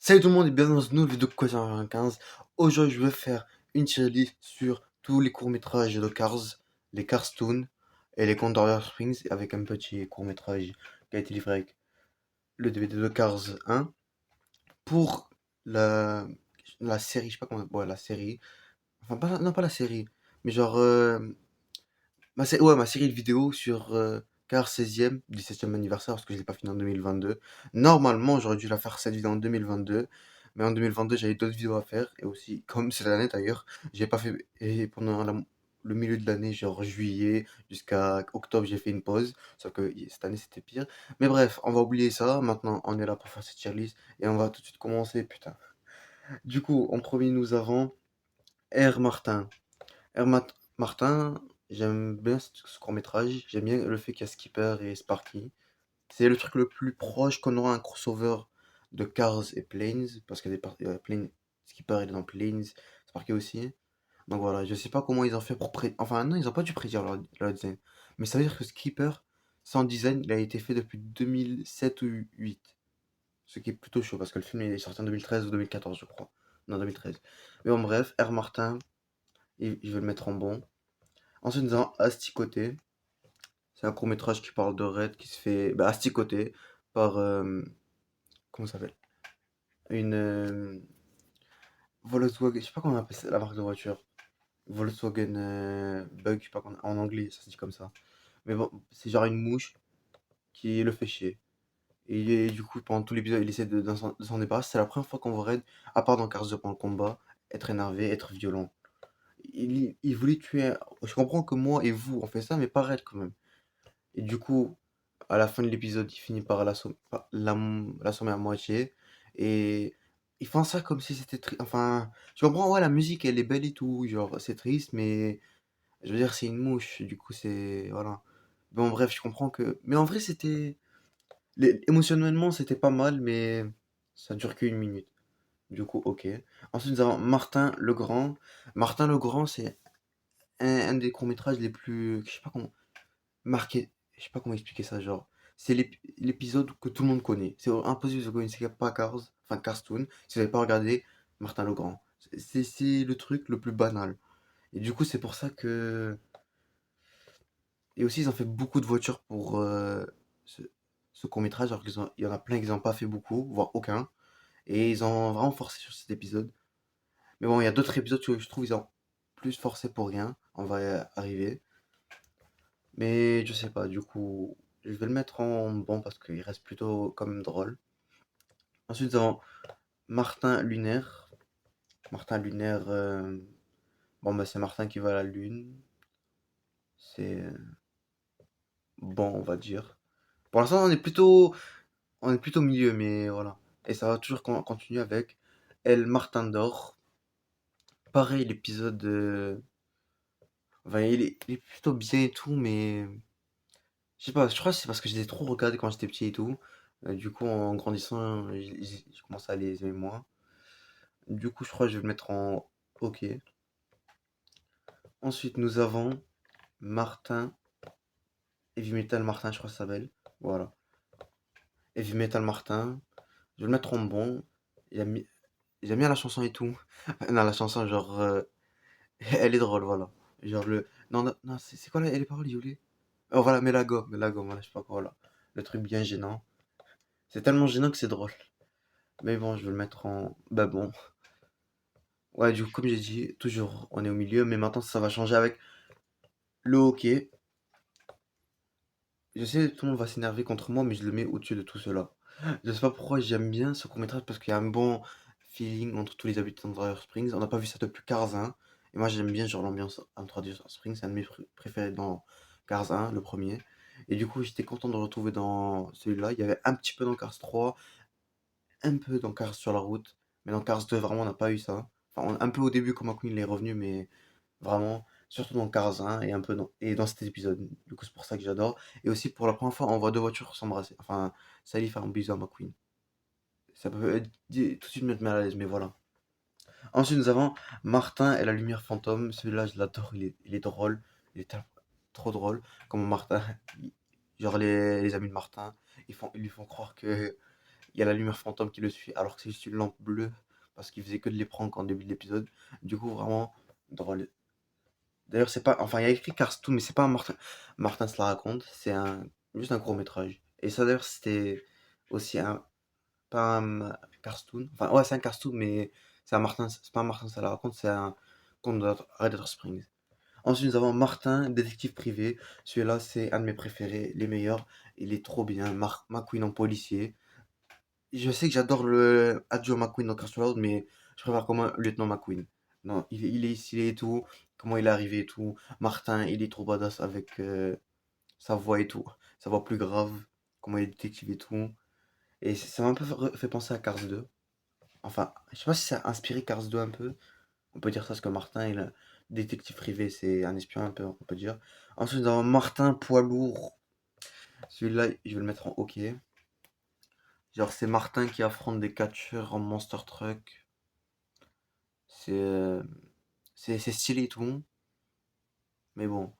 Salut tout le monde et bienvenue dans une nouvelle vidéo de Question 15. Aujourd'hui, je vais faire une tier list sur tous les courts-métrages de Cars, les Cartoons et les contes d'Orient Springs avec un petit court-métrage qui a été livré avec le DVD de Cars 1 pour la, la série, je sais pas comment, ouais, la série, enfin, pas, non, pas la série, mais genre, ma série de vidéos sur Cars 16e, 17e anniversaire, parce que je l'ai pas fini en 2022. Normalement, j'aurais dû la faire cette vidéo en 2022, mais en 2022, j'avais d'autres vidéos à faire, et aussi, comme c'est l'année d'ailleurs, j'ai pas fait, et pendant le milieu de l'année, genre juillet jusqu'à octobre, j'ai fait une pause, sauf que cette année, c'était pire. Mais bref, on va oublier ça, maintenant, on est là pour faire cette tier list, et on va tout de suite commencer, putain. Du coup, en premier, nous avons R. Martin. Martin, j'aime bien ce court-métrage. J'aime bien le fait qu'il y a Skipper et Sparky. C'est le truc le plus proche qu'on aura un crossover de Cars et Planes, parce qu'il y a Skipper il est dans Planes, Sparky aussi. Donc voilà, je sais pas comment ils ont fait pour Enfin non, ils ont pas dû prédire leur design. Mais ça veut dire que Skipper, son design, il a été fait depuis 2007 ou 2008. Ce qui est plutôt chaud, parce que le film il est sorti en 2013 ou 2014, je crois. Non, 2013. Mais bon, bref, R. Martin, il veut le mettre en bon. Ensuite, nous avons Asticoté. C'est un court-métrage qui parle de Red qui se fait asticoter par. Comment ça s'appelle? Une. Volkswagen. Je sais pas comment on appelle la marque de voiture. Volkswagen Bug, je sais pas en anglais, ça se dit comme ça. Mais bon, c'est genre une mouche qui le fait chier. Du coup, pendant tout l'épisode, il essaie de s'en débarrasser. C'est la première fois qu'on voit Red, à part dans Cars 2 pendant le combat, être énervé, être violent. Il voulait tuer. Je comprends que moi et vous, on fait ça, mais pas Red quand même. Et du coup, à la fin de l'épisode, il finit par l'assommer à moitié. Et ils font ça comme si c'était triste. Enfin, tu comprends, ouais, la musique, elle est belle et tout. Genre, c'est triste, mais je veux dire, c'est une mouche. Du coup, c'est. Voilà. Bon, bref, je comprends que. Mais en vrai, c'était. Émotionnellement, c'était pas mal, mais ça dure qu'une minute. Du coup, ok. Ensuite, nous avons Martin Legrand. Martin Legrand, c'est un des courts-métrages les plus. Je sais pas comment marqué, je sais pas comment expliquer ça, genre, c'est l'épisode que tout le monde connaît. C'est impossible de connaître pas Cars, enfin Cartoon, si vous n'avez pas regardé Martin Legrand. C'est le truc le plus banal. Et du coup, c'est pour ça que. Et aussi, ils ont fait beaucoup de voitures pour ce, ce court-métrage, alors il y en a plein qui n'ont pas fait beaucoup, voire aucun. Et ils ont vraiment forcé sur cet épisode. Mais bon, il y a d'autres épisodes que je trouve ils ont plus forcé pour rien. On va y arriver. Mais je sais pas, du coup, je vais le mettre en bon parce qu'il reste plutôt quand même drôle. Ensuite, nous avons Martin Lunaire. Martin Lunaire, bon, bah, c'est Martin qui va à la Lune. C'est bon, on va dire. Pour l'instant, on est plutôt milieu, mais voilà. Et ça va toujours continuer avec El Martin d'Or. Pareil, l'épisode. Enfin, il est plutôt bien et tout, mais. Je sais pas, je crois que c'est parce que je les ai trop regardés quand j'étais petit et tout. Du coup, en grandissant, j'ai commencé à les aimer moins. Du coup, je crois que je vais le mettre en OK. Ensuite, nous avons Martin, Heavy Metal Martin, je crois que ça s'appelle. Voilà. Heavy Metal Martin. Je vais le mettre en bon. J'aime bi- J'aime bien la chanson et tout. Non, la chanson, genre, elle est drôle, voilà. Genre le. Non, non, non, c'est quoi les paroles, j'ai oublié. Oh, voilà, Melago, voilà, je sais pas quoi, voilà. Le truc bien gênant. C'est tellement gênant que c'est drôle. Mais bon, je vais le mettre en. Bah bon. Ouais, du coup, comme j'ai dit, toujours, on est au milieu, mais maintenant, ça va changer avec le hockey. Je sais, tout le monde va s'énerver contre moi, mais je le mets au-dessus de tout cela. Je sais pas pourquoi j'aime bien ce court-métrage, parce qu'il y a un bon feeling entre tous les habitants de Drier Springs. On n'a pas vu ça depuis Cars 1. Et moi, j'aime bien genre l'ambiance entre Drier Springs. C'est un de mes préférés dans Cars 1, le premier. Et du coup, j'étais content de le retrouver dans celui-là. Il y avait un petit peu dans Cars 3, un peu dans Cars sur la route. Mais dans Cars 2, vraiment, on n'a pas eu ça. Enfin, un peu au début, quand McQueen est revenu, mais vraiment, surtout dans Cars 1 et un peu dans cet épisode. Du coup, c'est pour ça que j'adore. Et aussi, pour la première fois, on voit deux voitures s'embrasser. Enfin, Sally faire un bisou à McQueen. Ça peut tout de suite me mettre mal à l'aise, mais voilà. Ensuite, nous avons Martin et la lumière fantôme. Celui-là, je l'adore. Il est drôle. Il est trop drôle. Comme Martin, genre les amis de Martin, ils lui font croire que il y a la lumière fantôme qui le suit, alors que c'est juste une lampe bleue, parce qu'il faisait que de les pranks en début de l'épisode. Du coup, vraiment drôle. D'ailleurs, c'est pas. Enfin, il y a écrit Carstoon, mais c'est pas un Martin se la raconte, c'est juste un court-métrage. Et ça, d'ailleurs, c'était aussi un. Pas un Carstoon. Enfin, ouais, c'est un Carstoon, mais c'est pas un Martin se la raconte, c'est un conte de Red Dead Springs. Ensuite, nous avons Martin, détective privé. Celui-là, c'est un de mes préférés, les meilleurs. Il est trop bien. McQueen en policier. Je sais que j'adore le Adjoint McQueen dans Castle Rock, mais je préfère comme un lieutenant McQueen. Non, il est stylé et tout. Comment il est arrivé et tout. Martin, il est trop badass avec sa voix et tout. Sa voix plus grave. Comment il est détective et tout. Et ça m'a un peu fait penser à Cars 2. Enfin, je sais pas si ça a inspiré Cars 2 un peu. On peut dire ça parce que Martin, il est détective privé, c'est un espion un peu, on peut dire. Ensuite, nous avons Martin poids lourd. Celui-là, je vais le mettre en hockey. Genre, c'est Martin qui affronte des catcheurs en Monster Truck. C'est c'est stylé et tout. Mais bon.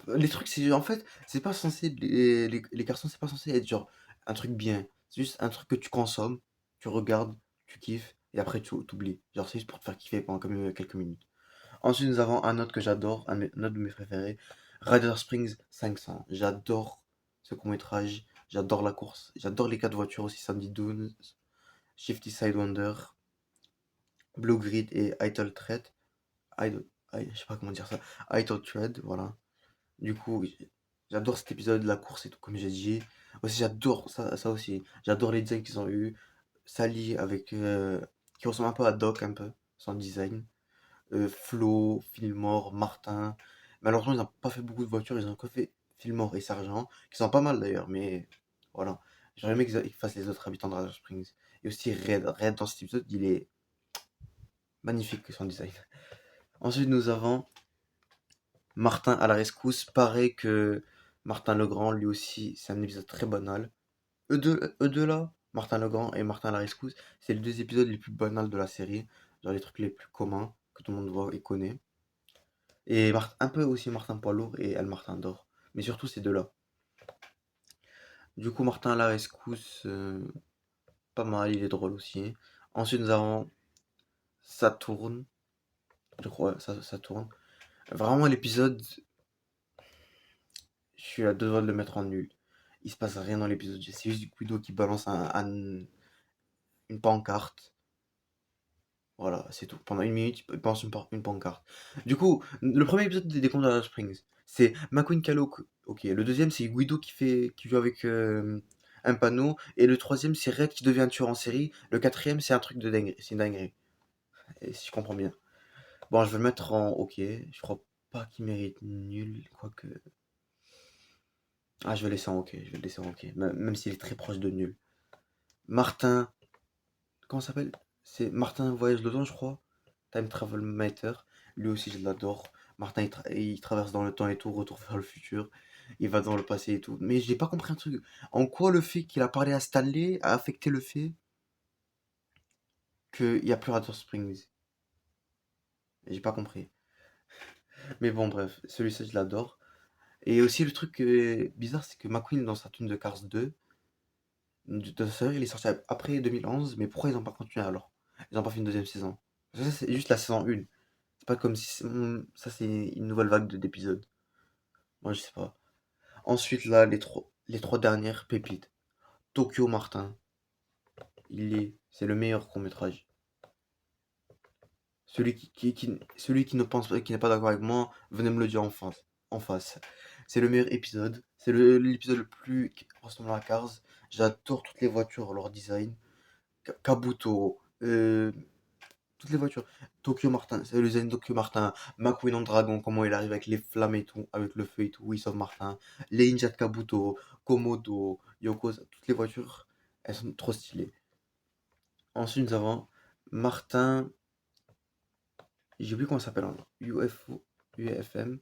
Les trucs, c'est en fait, c'est pas censé. Les garçons, c'est pas censé être genre un truc bien. C'est juste un truc que tu consommes, tu regardes, tu kiffes, et après tu t'oublies. Genre, c'est juste pour te faire kiffer pendant comme quelques minutes. Ensuite, nous avons un autre que j'adore, un autre de mes préférés, Rider Springs 500. J'adore ce court-métrage, j'adore la course, j'adore les quatre voitures aussi, Sandy Dunes, Shifty Sidewinder, Blue Grid et Idle Thread. Idle, je sais pas comment dire ça, Idle Thread, voilà. Du coup, j'adore cet épisode de la course et tout, comme j'ai dit. Aussi, j'adore ça aussi. J'adore les designs qu'ils ont eu. Sally avec, qui ressemble un peu à Doc, un peu, son design. Flo, Fillmore, Martin. Malheureusement, ils n'ont pas fait beaucoup de voitures, ils ont que fait Fillmore et Sargent, qui sont pas mal d'ailleurs, mais voilà. J'aurais aimé qu'ils fassent les autres habitants de Radar Springs. Et aussi Red. Red, dans cet épisode, il est magnifique, son design. Ensuite, nous avons Martin à la rescousse. Pareil que Martin Legrand, lui aussi, c'est un épisode très banal. Eux deux là, Martin Legrand et Martin à la rescousse, c'est les deux épisodes les plus banals de la série. Genre les trucs les plus communs que tout le monde voit et connaît. Et un peu aussi Martin Poilour et El Martin d'Or. Mais surtout ces deux-là. Du coup, Martin à la rescousse, pas mal, il est drôle aussi. Ensuite, nous avons Ça tourne. Je crois, ça tourne. Vraiment, l'épisode, je suis à deux doigts de le mettre en nul. Il se passe rien dans l'épisode. C'est juste Guido qui balance une pancarte. Voilà, c'est tout. Pendant une minute, il balance une pancarte. Du coup, le premier épisode des Contes de la Springs, c'est McQueen Calo. Ok, le deuxième, c'est Guido qui joue avec un panneau. Et le troisième, c'est Red qui devient un tueur en série. Le quatrième, c'est un truc de dingue. C'est une dinguerie. Et si je comprends bien. Bon, je vais le mettre en ok. Je crois pas qu'il mérite nul. Quoique. Ah, je vais laisser en ok. Je vais le laisser en ok. Même s'il est très proche de nul. Martin. Comment ça s'appelle? C'est Martin Voyage le temps, je crois. Time Travel Matter. Lui aussi, je l'adore. Martin, il traverse dans le temps et tout, retourne vers le futur. Il va dans le passé et tout. Mais j'ai pas compris un truc. En quoi le fait qu'il a parlé à Stanley a affecté le fait qu'il n'y a plus Radar Springs? J'ai pas compris. Mais bon, bref, celui-ci, je l'adore. Et aussi, le truc bizarre, c'est que McQueen, dans sa tune de Cars 2, de sa série, il est sorti après 2011. Mais pourquoi ils n'ont pas continué alors? Ils n'ont pas fait une deuxième saison. Ça, c'est juste la saison 1. C'est pas comme si ça, c'est une nouvelle vague d'épisodes. Moi, je sais pas. Ensuite, là, les trois dernières pépites. Tokyo Martin. C'est le meilleur court-métrage. Celui qui ne pense pas, qui n'est pas d'accord avec moi, venez me le dire en face. C'est le meilleur épisode. C'est l'épisode le plus ressemblant à Cars. J'adore toutes les voitures, leur design. Kabuto, toutes les voitures. Tokyo Martin, c'est le design de Tokyo Martin. McQueen en dragon, comment il arrive avec les flammes et tout, avec le feu et tout, oui, sauf Martin. Les ninjas de Kabuto, Komodo, Yoko, toutes les voitures, elles sont trop stylées. Ensuite, nous avons Martin, j'ai oublié comment ça s'appelle en UFO, UFM.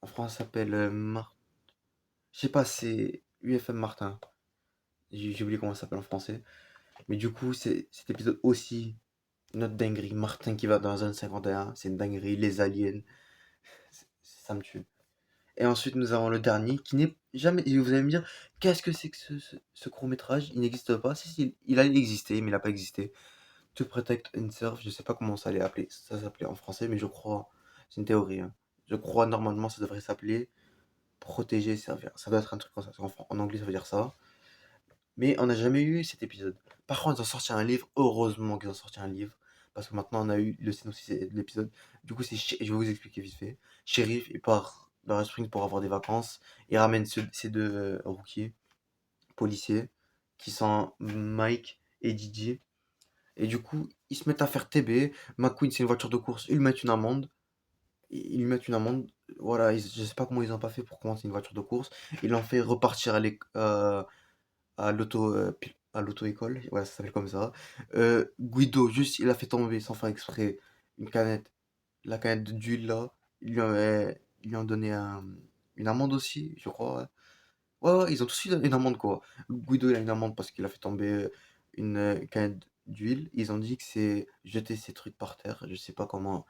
En France, ça s'appelle je sais pas, c'est UFM Martin. J'ai oublié comment ça s'appelle en français. Mais du coup, c'est cet épisode aussi, une autre dinguerie. Martin qui va dans la zone 51, c'est une dinguerie. Les aliens, ça me tue. Et ensuite, nous avons le dernier qui n'est jamais. Et vous allez me dire, qu'est-ce que c'est que ce court-métrage? Il n'existe pas. Si, il allait exister, mais il n'a pas existé. To Protect and Serve, je sais pas comment ça allait appeler, ça s'appelait en français, mais je crois, c'est une théorie, hein. Je crois normalement ça devrait s'appeler protéger et servir. Ça doit être un truc comme ça. En anglais ça veut dire ça. Mais on n'a jamais eu cet épisode. Par contre, ils ont sorti un livre. Heureusement qu'ils ont sorti un livre. Parce que maintenant, on a eu le synopsis de l'épisode. Du coup, je vais vous expliquer vite fait. Sheriff, il part dans Red Springs pour avoir des vacances. Il ramène ces deux rookies, policiers, qui sont Mike et Didi. Et du coup, ils se mettent à faire TB. McQueen, c'est une voiture de course. Ils lui mettent une amende. Ils lui mettent une amende. Voilà, je sais pas comment ils ont pas fait pour commencer une voiture de course. Ils l'ont fait repartir à à l'auto-école, ouais, ça s'appelle comme ça. Guido, juste, il a fait tomber sans faire exprès une canette, la canette d'huile là. Ils lui ont donné une amende aussi, je crois. Ouais, ouais, ouais, ils ont tous eu une amende quoi. Guido, il a une amende parce qu'il a fait tomber une canette d'huile. Ils ont dit que c'est jeter ces trucs par terre. Je sais pas comment.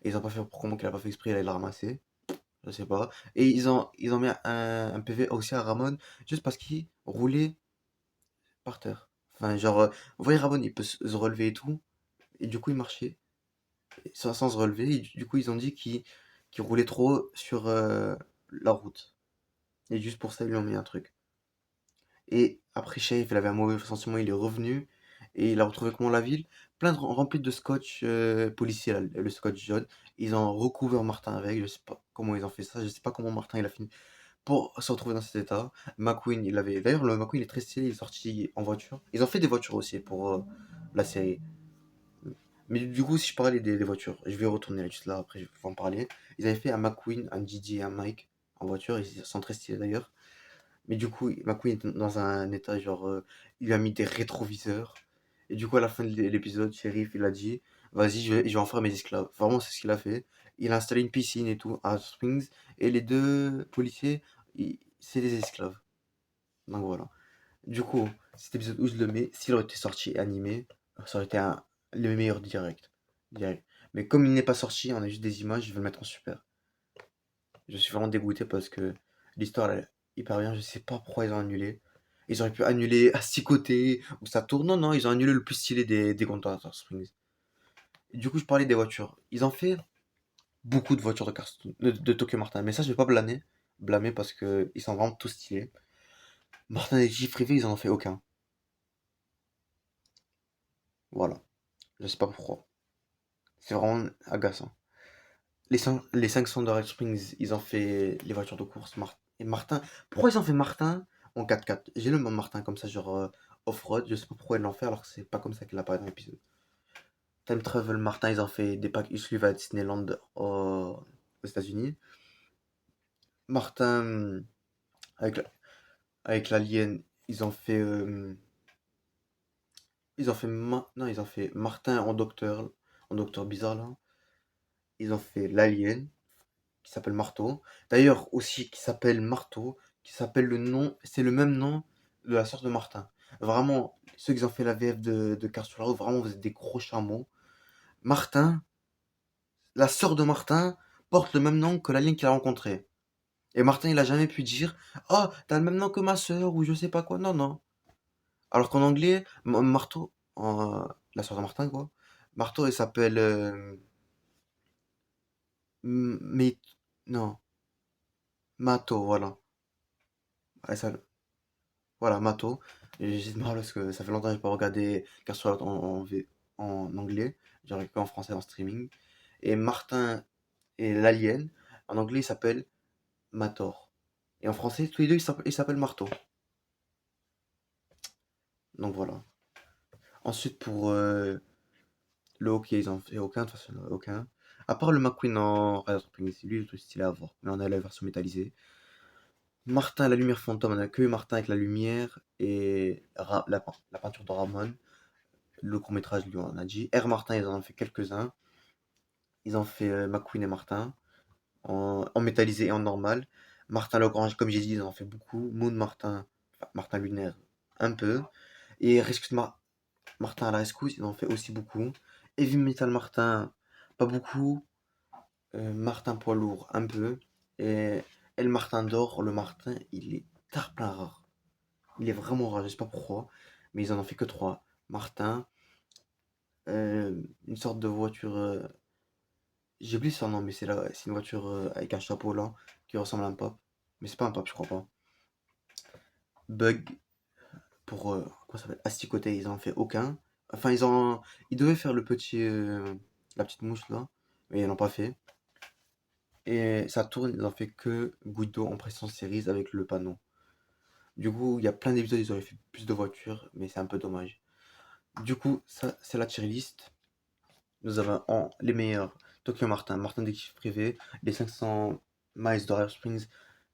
Ils ont pas fait pour comment qu'il a pas fait exprès, il allait le ramasser. Je sais pas. Et ils ont mis un PV aussi à Ramon juste parce qu'il roulait par terre. Enfin, genre, vous voyez, Ramon, il peut se relever et tout. Et du coup, il marchait sans se relever. Et du coup, ils ont dit qu'il roulait trop sur la route. Et juste pour ça, ils lui ont mis un truc. Et après, Sheriff, il avait un mauvais sentiment, il est revenu. Et il a retrouvé comment la ville? Rempli de scotch policier, là, le scotch jaune. Ils ont recouvert Martin avec. Je sais pas comment ils ont fait ça. Je sais pas comment Martin il a fini pour se retrouver dans cet état. McQueen, il avait. D'ailleurs, le McQueen il est très stylé, il est sorti en voiture. Ils ont fait des voitures aussi pour la série. Mais du coup, si je parlais des voitures, je vais retourner juste là, après je vais en parler. Ils avaient fait un McQueen, un Gigi et un Mike en voiture, ils sont très stylés d'ailleurs. Mais du coup, McQueen est dans un état genre, il lui a mis des rétroviseurs. Et du coup, à la fin de l'épisode, Sheriff, il a dit, vas-y, je vais en faire mes esclaves. Vraiment, c'est ce qu'il a fait. Il a installé une piscine et tout à Hot Springs. Et les deux policiers, c'est des esclaves. Donc voilà. Du coup, cet épisode où je le mets, s'il aurait été sorti animé, ça aurait été le meilleur direct. Direct. Mais comme il n'est pas sorti, on a juste des images, je vais le mettre en super. Je suis vraiment dégoûté parce que l'histoire elle est hyper bien. Je sais pas pourquoi ils ont annulé. Ils auraient pu annuler à 6 côtés où ça tourne. Non, non, ils ont annulé le plus stylé des Contour Springs. Et du coup, je parlais des voitures. Ils ont fait beaucoup de voitures de Tokyo Martin. Mais ça, je vais pas blâmer parce que ils sont vraiment tous stylés. Martin et J Privé, ils en ont fait aucun. Voilà. Je sais pas pourquoi. C'est vraiment agaçant. Les 500 de Red Springs, ils ont fait les voitures de course. Et Martin. Pourquoi ils ont fait Martin en 4x4? J'ai le nom Martin comme ça, genre off-road. Je sais pas pourquoi ils l'ont fait alors que c'est pas comme ça qu'il apparaît dans l'épisode. Time Travel Martin, ils ont fait des packs. Ils suivent à Disneyland aux États-Unis. Martin, avec, avec l'Alien, ils ont fait. Non, ils ont fait Martin en docteur bizarre là. Ils ont fait l'Alien, qui s'appelle Marteau. D'ailleurs, aussi, qui s'appelle Marteau, qui s'appelle le nom, c'est le même nom de la sœur de Martin. Vraiment, ceux qui ont fait la VF de Cars sur la route, vraiment, vous êtes des gros chameaux. Martin, la sœur de Martin, porte le même nom que l'alien qu'il a rencontré. Et Martin, il a jamais pu dire, ah, t'as le même nom que ma sœur, ou je sais pas quoi. Non, non. Alors qu'en anglais, Marteau, la sœur de Martin, quoi. Marteau, elle s'appelle, mais, non, Mato, voilà. Elle s'appelle- Voilà, Mato. Et j'ai de mal parce que ça fait longtemps que j'ai pas regardé Castro en anglais. J'ai regardé qu'en français en streaming. Et Martin et l'alien, en anglais, il s'appelle Mator. Et en français, tous les deux, ils s'appellent Marteau. Donc voilà. Ensuite, pour le hockey, ils en ont fait aucun, de toute façon, aucun. À part le McQueen en Red Hot Springs, lui, il est tout stylé à voir. Mais on a la version métallisée. Martin, la lumière fantôme, on a que Martin avec la lumière et la peinture de Ramon. Le court-métrage, lui, on a dit. R. Martin, ils en ont fait quelques-uns. Ils ont fait McQueen et Martin en métallisé et en normal. Martin Lagrange, comme j'ai dit, ils en ont fait beaucoup. Moon Martin, enfin, Martin Lunaire, un peu. Et Rescue Martin à la rescousse, ils en ont fait aussi beaucoup. Heavy Metal Martin, pas beaucoup. Martin Poids Lourd, un peu. Et El Martin d'or, le Martin, il est tard plein rare. Il est vraiment rare, je sais pas pourquoi, mais ils en ont fait que 3. Martin, une sorte de voiture, j'ai oublié son nom, mais c'est une voiture avec un chapeau là, qui ressemble à un pop. Mais c'est pas un pop, je crois pas. Bug, pour, comment ça s'appelle? Asticoté, ils en ont fait aucun. Enfin, ils devaient faire la petite mouche là, mais ils l'ont pas fait. Et ça tourne, ils ont fait que Guido en pression series avec le panneau. Du coup, il y a plein d'épisodes, ils auraient fait plus de voitures, mais c'est un peu dommage. Du coup, ça, c'est la tier list. Nous avons en les meilleurs Tokyo Martin, Martin détective privé, les 500 miles d'Orient Springs,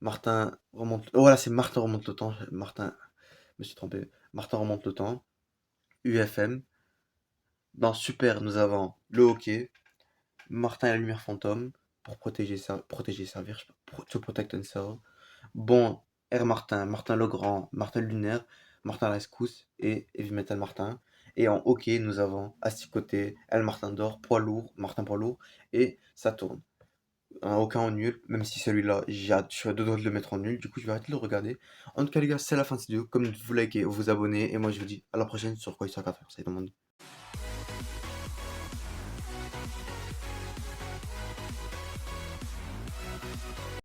Martin remonte. Oh, voilà, c'est Martin remonte le temps. Martin, je me suis trompé. Martin remonte le temps. UFM. Dans Super, nous avons le hockey, Martin et la lumière fantôme, pour protéger et servir, je sais pas, to protect and serve. Bon, R Martin, Martin Legrand, Martin Lunaire, Martin la Rescousse et Heavy Metal Martin. Et en hockey, nous avons Asticoté, El Martin d'Or, Poids lourd, Martin Poids lourd et Saturne. Un aucun en nul, même si celui-là, je suis à deux doigts de le mettre en nul, du coup je vais arrêter de le regarder. En tout cas les gars, c'est la fin de cette vidéo, comme vous likez, vous abonnez, et moi je vous dis à la prochaine sur Quoi Histoire 4 Salut tout le monde.